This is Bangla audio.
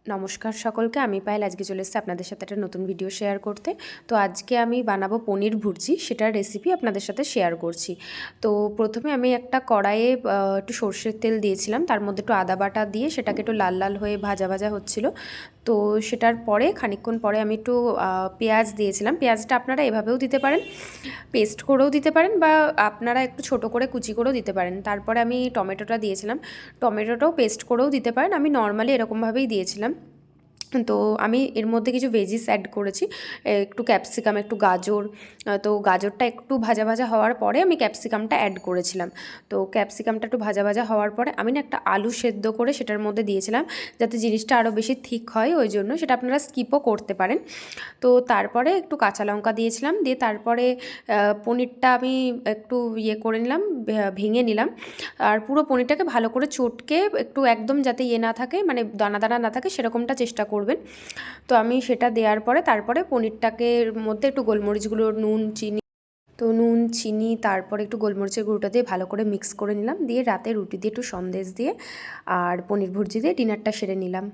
নমস্কার সকলকে, আমি পায়েল। আজকে চলে এসেছি আপনাদের সাথে একটা নতুন ভিডিও শেয়ার করতে। তো আজকে আমি বানাবো পনির ভুর্জি, সেটার রেসিপি আপনাদের সাথে শেয়ার করছি। তো প্রথমে আমি একটা কড়াইয়ে একটু সর্ষের তেল দিয়েছিলাম, তার মধ্যে একটু আদা বাটা দিয়ে সেটাকে একটু লাল লাল হয়ে ভাজা ভাজা হচ্ছিল। তো সেটার পরে খানিকক্ষণ পরে আমি একটু পেঁয়াজ দিয়েছিলাম। পেঁয়াজটা আপনারা এভাবেও দিতে পারেন, পেস্ট করেও দিতে পারেন, বা আপনারা একটু ছোট করে কুচি করেও দিতে পারেন। তারপরে আমি টমেটোটা দিয়েছিলাম, টমেটোটাও পেস্ট করেও দিতে পারেন। আমি নর্মালি এরকমভাবেই দিয়েছিলাম। তো আমি এর মধ্যে কিছু ভেজিস অ্যাড করেছি, একটু ক্যাপসিকাম, একটু গাজর। তো গাজরটা একটু ভাজা ভাজা হওয়ার পরে আমি ক্যাপসিকামটা অ্যাড করেছিলাম। তো ক্যাপসিকামটা একটু ভাজা ভাজা হওয়ার পরে আমি না একটা আলু সেদ্ধ করে সেটার মধ্যে দিয়েছিলাম, যাতে জিনিসটা আরও বেশি থিক হয়, ওই জন্য। সেটা আপনারা স্কিপও করতে পারেন। তো তারপরে একটু কাঁচা লঙ্কা দিয়েছিলাম, দিয়ে তারপরে পনিরটা আমি একটু করে নিলাম, ভেঙে নিলাম। আর পুরো পনিরটাকে ভালো করে চটকে একটু একদম যাতে না থাকে, মানে দানা দানা না থাকে, সেরকমটা চেষ্টা করবেন। তো আমি সেটা দেওয়ার পরে তারপরে পনিরটাকে মধ্যে একটু গোলমরিচ গুঁড়ো, নুন, চিনি, তো নুন, চিনি, তারপরে একটু গোলমরিচের গুঁড়োটা দিয়ে ভালো করে মিক্স করে নিলাম। দিয়ে রাতে রুটি দিয়ে একটু সন্দেশ দিয়ে আর পনির ভুর্জি দিয়ে ডিনারটা সেরে নিলাম।